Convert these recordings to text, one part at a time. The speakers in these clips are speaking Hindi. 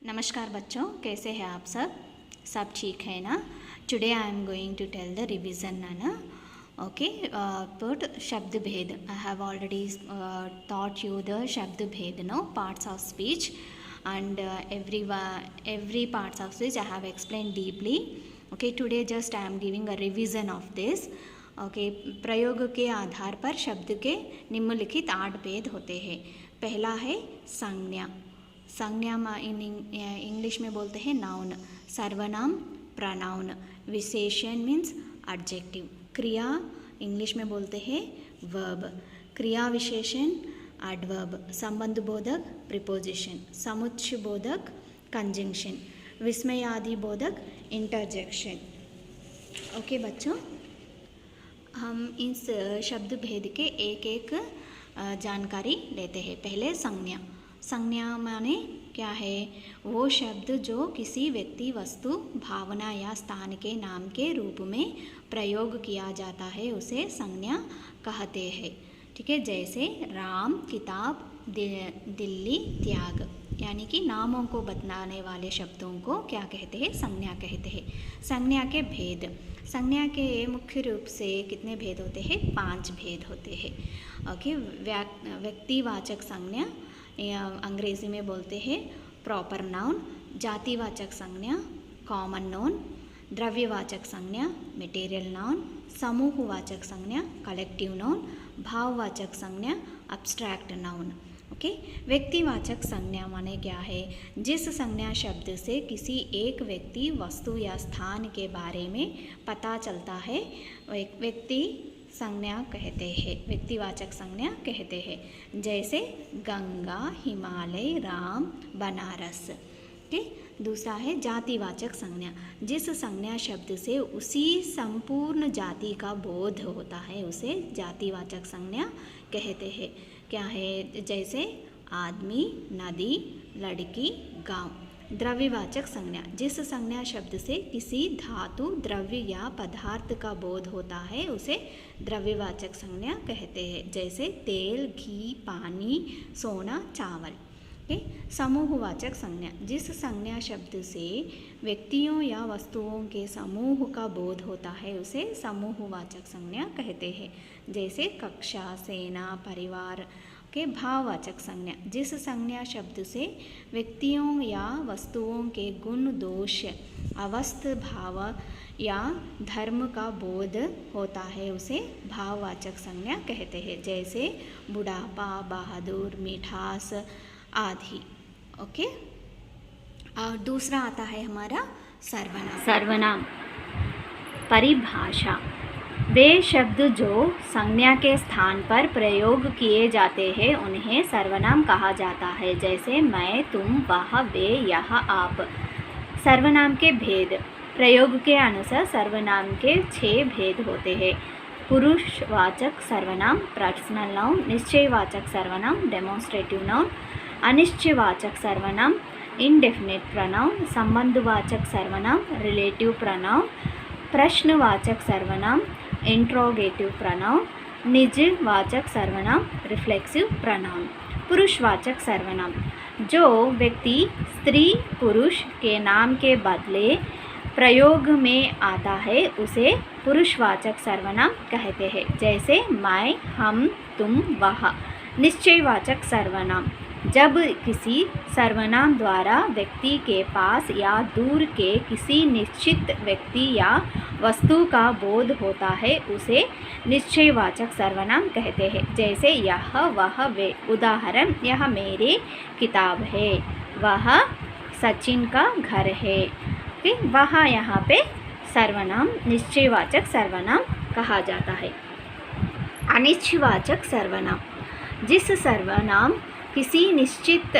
नमस्कार बच्चों, कैसे हैं आप सब ठीक है ना। Today I am going to tell the revision ना। ओके, but शब्द भेद I have already taught you the शब्द भेद no parts of speech and every parts of speech I have explained deeply. Okay, today just I am giving a revision of this. Okay, प्रयोग के आधार पर शब्द के निम्नलिखित 8 भेद होते हैं। पहला है संज्ञा। संज्ञा इंग्लिश में बोलते हैं नाउन, सर्वनाम प्रनाउन, विशेषण मीन्स एडजेक्टिव, क्रिया इंग्लिश में बोलते हैं वर्ब, क्रिया विशेषण एडवर्ब, संबंध बोधक प्रीपोजिशन, समुच्चय बोधक कंजंक्शन, विस्मयादि बोधक इंटरजेक्शन। ओके बच्चों, हम इस शब्द भेद के एक एक जानकारी लेते हैं। पहले संज्ञा। संज्ञा माने क्या है? वो शब्द जो किसी व्यक्ति, वस्तु, भावना या स्थान के नाम के रूप में प्रयोग किया जाता है उसे संज्ञा कहते हैं। ठीक है, जैसे राम, किताब, दिल्ली, त्याग, यानी कि नामों को बतलाने वाले शब्दों को क्या कहते हैं? संज्ञा कहते हैं। संज्ञा के भेद। संज्ञा के मुख्य रूप से कितने भेद होते हैं? 5 भेद होते हैं। ओके, व्यक्तिवाचक संज्ञा अंग्रेजी में बोलते हैं प्रॉपर नाउन, जातिवाचक संज्ञा कॉमन नाउन, द्रव्यवाचक संज्ञा मटेरियल नाउन, समूहवाचक संज्ञा कलेक्टिव नाउन, भाववाचक संज्ञा अब्स्ट्रैक्ट नाउन। ओके, व्यक्तिवाचक संज्ञा माने क्या है? जिस संज्ञा शब्द से किसी एक व्यक्ति, वस्तु या स्थान के बारे में पता चलता है व्यक्ति संज्ञा कहते हैं, व्यक्तिवाचक संज्ञा कहते हैं। जैसे गंगा, हिमालय, राम, बनारस। ठीक, दूसरा है जातिवाचक संज्ञा। जिस संज्ञा शब्द से उसी संपूर्ण जाति का बोध होता है उसे जातिवाचक संज्ञा कहते हैं। क्या है? जैसे आदमी, नदी, लड़की, गांव। द्रव्यवाचक संज्ञा। जिस संज्ञा शब्द से किसी धातु, द्रव्य या पदार्थ का बोध होता है उसे द्रव्यवाचक संज्ञा कहते हैं। जैसे तेल, घी, पानी, सोना, चावल। समूहवाचक संज्ञा। जिस संज्ञा शब्द से व्यक्तियों या वस्तुओं के समूह का बोध होता है उसे समूहवाचक संज्ञा कहते हैं। जैसे कक्षा, सेना, परिवार। के भाववाचक संज्ञा। जिस संज्ञा शब्द से व्यक्तियों या वस्तुओं के गुण, दोष, अवस्था, भाव या धर्म का बोध होता है उसे भाववाचक संज्ञा कहते हैं। जैसे बुढ़ापा, बहादुर, मिठास आदि। ओके, और दूसरा आता है हमारा सर्वनाम। सर्वनाम परिभाषा। वे शब्द जो संज्ञा के स्थान पर प्रयोग किए जाते हैं उन्हें सर्वनाम कहा जाता है। जैसे मैं, तुम, वह, वे, यह, आप। सर्वनाम के भेद। प्रयोग के अनुसार सर्वनाम के 6 भेद होते हैं। पुरुषवाचक सर्वनाम पर्सनल नाउन, निश्चयवाचक सर्वनाम डेमोन्स्ट्रेटिव नाउन, अनिश्चयवाचक सर्वनाम इंडेफिनिट प्रोनाउन, संबंधवाचक सर्वनाम रिलेटिव प्रोनाउन, प्रश्नवाचक सर्वनाम इंट्रोगेटिव प्रोनाउन, निजवाचक सर्वनाम रिफ्लेक्सिव प्रोनाउन। पुरुषवाचक सर्वनाम। जो व्यक्ति स्त्री, पुरुष के नाम के बदले प्रयोग में आता है उसे पुरुषवाचक सर्वनाम कहते हैं। जैसे मैं, हम, तुम, वह। निश्चयवाचक सर्वनाम। जब किसी सर्वनाम द्वारा व्यक्ति के पास या दूर के किसी निश्चित व्यक्ति या वस्तु का बोध होता है उसे निश्चयवाचक सर्वनाम कहते हैं। जैसे यह, वह, वे। उदाहरण, यह मेरी किताब है, वह सचिन का घर है। फिर वह यहाँ पे सर्वनाम निश्चयवाचक सर्वनाम कहा जाता है। अनिश्चयवाचक सर्वनाम। जिस सर्वनाम किसी निश्चित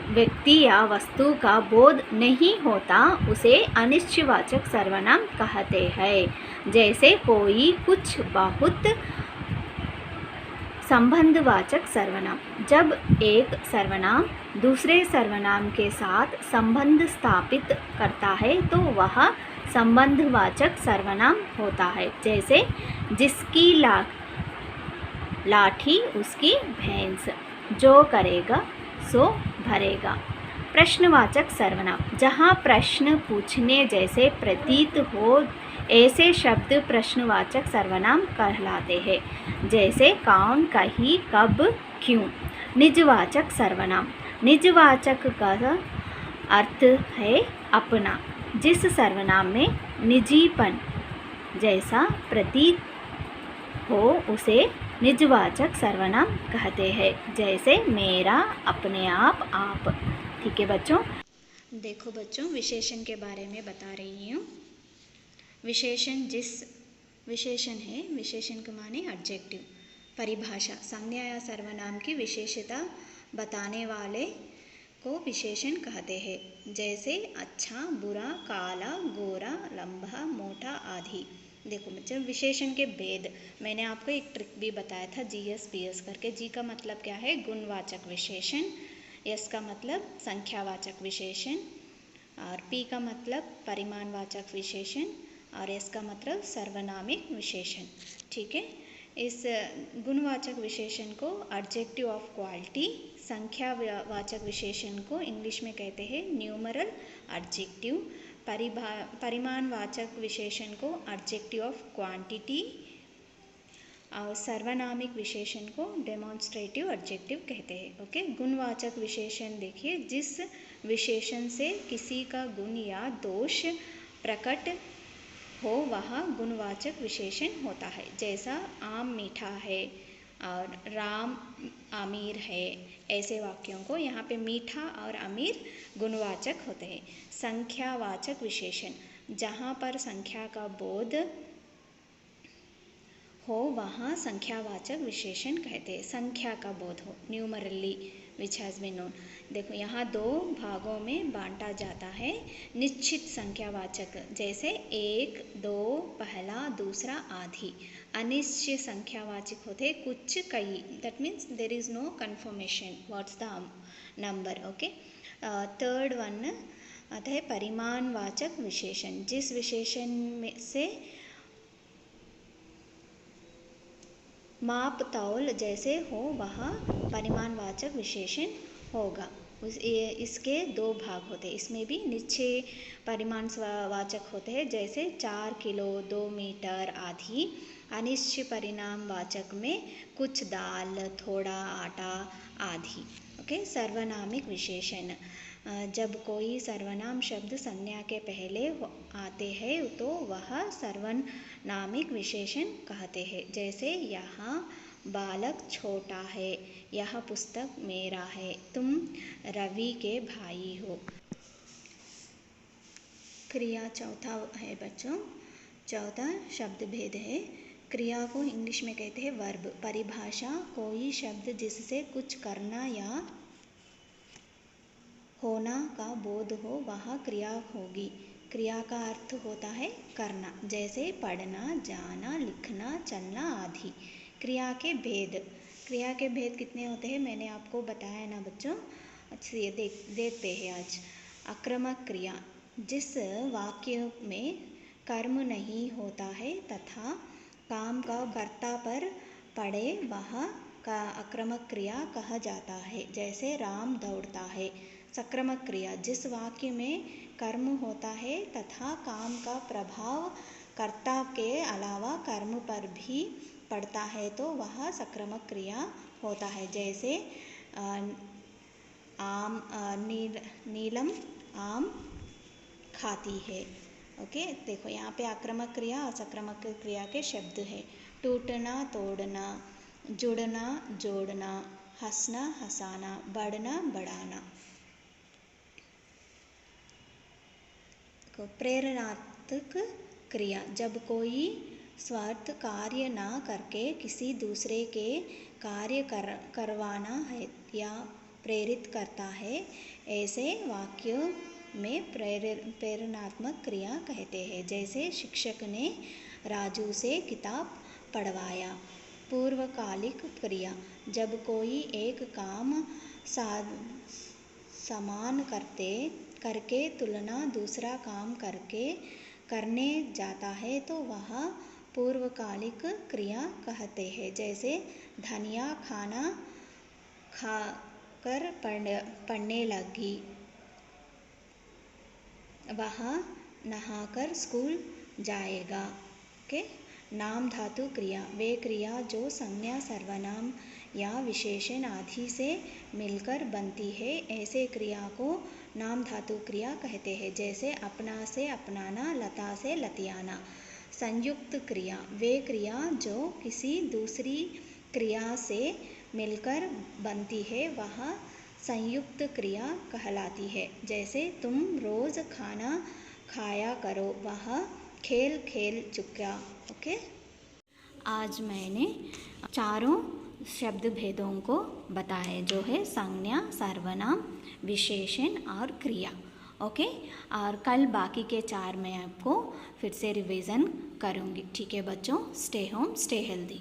व्यक्ति या वस्तु का बोध नहीं होता उसे अनिश्चयवाचक सर्वनाम कहते हैं। जैसे कोई, कुछ, बहुत। संबंधवाचक सर्वनाम। जब एक सर्वनाम दूसरे सर्वनाम के साथ संबंध स्थापित करता है तो वह संबंधवाचक सर्वनाम होता है। जैसे जिसकी लाठी उसकी भैंस, जो करेगा सो भरेगा। प्रश्नवाचक सर्वनाम, जहाँ प्रश्न पूछने जैसे प्रतीत हो ऐसे शब्द प्रश्नवाचक सर्वनाम कहलाते हैं, जैसे कौन, कहीं, कब, क्यों। निजवाचक सर्वनाम, निजवाचक का अर्थ है अपना, जिस सर्वनाम में निजीपन जैसा प्रतीत हो उसे निजवाचक सर्वनाम कहते हैं, जैसे मेरा, अपने आप। ठीक है बच्चों। देखो बच्चों, विशेषण के बारे में बता रही हूँ। विशेषण जिस विशेषण है, विशेषण के माने एडजेक्टिव। परिभाषा, संज्ञा या सर्वनाम की विशेषता बताने वाले को विशेषण कहते हैं, जैसे अच्छा, बुरा, काला, गोरा, लंबा, मोटा आदि। देखो बच्चों, विशेषण के भेद, मैंने आपको एक ट्रिक भी बताया था, जीएस पीएस करके। जी का मतलब क्या है? गुणवाचक विशेषण। एस का मतलब संख्यावाचक विशेषण, और पी का मतलब परिमाणवाचक विशेषण, और एस का मतलब सर्वनामिक विशेषण। ठीक है। इस गुणवाचक विशेषण को एडजेक्टिव ऑफ क्वालिटी, संख्यावाचक विशेषण को इंग्लिश में कहते हैं न्यूमरल एडजेक्टिव, परिमाणवाचक विशेषण को एडजेक्टिव ऑफ क्वांटिटी, और सर्वनामिक विशेषण को डेमोन्स्ट्रेटिव एडजेक्टिव कहते हैं। ओके। गुणवाचक विशेषण देखिए, जिस विशेषण से किसी का गुण या दोष प्रकट हो वह गुणवाचक विशेषण होता है। जैसा आम मीठा है और राम अमीर है, ऐसे वाक्यों को यहाँ पे मीठा और अमीर गुणवाचक होते हैं। संख्यावाचक विशेषण, जहाँ पर संख्या का बोध हो वहाँ संख्यावाचक विशेषण कहते हैं। संख्या का बोध हो, न्यूमरली विच हैज़ बीन नोन। देखो यहाँ दो भागों में बांटा जाता है। निश्चित संख्यावाचक, जैसे एक, दो, पहला, दूसरा आदि। अनिश्चित संख्यावाचक होते हैं कुछ, कई। That means there is no confirmation what's the number. Okay. Third one आता है परिमाणवाचक विशेषण, जिस विशेषण में से माप तौल जैसे हो वह परिमाणवाचक विशेषण होगा। इसके दो भाग होते हैं। इसमें भी निश्चय परिमाणवाचक होते हैं, जैसे 4 किलो, 2 मीटर आदि। अनिश्चय परिमाणवाचक में कुछ दाल, थोड़ा आटा आदि। ओके। सर्वनामिक विशेषण, जब कोई सर्वनाम शब्द संज्ञा के पहले आते हैं तो वह सर्वनामिक विशेषण कहते हैं, जैसे यहाँ बालक छोटा है, यह पुस्तक मेरा है, तुम रवि के भाई हो। क्रिया चौथा है बच्चों। चौथा शब्द भेद है। क्रिया को इंग्लिश में कहते हैं वर्ब। परिभाषा, कोई शब्द जिससे कुछ करना या होना का बोध हो वह क्रिया होगी। क्रिया का अर्थ होता है करना, जैसे पढ़ना, जाना, लिखना, चलना आदि। क्रिया के भेद, क्रिया के भेद कितने होते हैं मैंने आपको बताया ना बच्चों। अच्छा ये देखते हैं आज। आक्रामक क्रिया, जिस वाक्य में कर्म नहीं होता है तथा काम का कर्ता पर पड़े वह का आक्रामक क्रिया कहा जाता है, जैसे राम दौड़ता है। सक्रमक क्रिया, जिस वाक्य में कर्म होता है तथा काम का प्रभाव कर्ता के अलावा कर्म पर भी पड़ता है तो वह सक्रमक क्रिया होता है, जैसे नीलम आम खाती है। ओके। देखो यहाँ पे आक्रामक क्रिया और सक्रमक क्रिया के शब्द है। टूटना, तोड़ना, जुड़ना, जोड़ना, हंसना, हंसाना, बढ़ना, बढ़ाना। प्रेरणात्मक क्रिया, जब कोई स्वार्थ कार्य ना करके किसी दूसरे के कार्य करवाना है या प्रेरित करता है, ऐसे वाक्यों में प्रेरणात्मक क्रिया कहते हैं, जैसे शिक्षक ने राजू से किताब पढ़वाया। पूर्वकालिक क्रिया, जब कोई एक काम समान करके तुलना दूसरा काम करने जाता है तो वह पूर्वकालिक क्रिया कहते हैं, जैसे धनिया खाना खाकर पढ़ने लगी। वह नहाकर स्कूल जाएगा। ओके, नाम धातु क्रिया, वे क्रिया जो संज्ञा सर्वनाम या विशेषण आदि से मिलकर बनती है, ऐसे क्रिया को नाम धातु क्रिया कहते हैं। जैसे अपना से अपनाना, लता से लतियाना। संयुक्त क्रिया, वे क्रिया जो किसी दूसरी क्रिया से मिलकर बनती है, वह संयुक्त क्रिया कहलाती है। जैसे तुम रोज खाना खाया करो, वह खेल खेल चुका। ओके, आज मैंने चारों शब्द भेदों को बताए, जो है संज्ञा, सर्वनाम, विशेषण और क्रिया। ओके, और कल बाकी के 4 मैं आपको फिर से रिवीजन करूँगी। ठीक है बच्चों, स्टे होम, स्टे हेल्दी।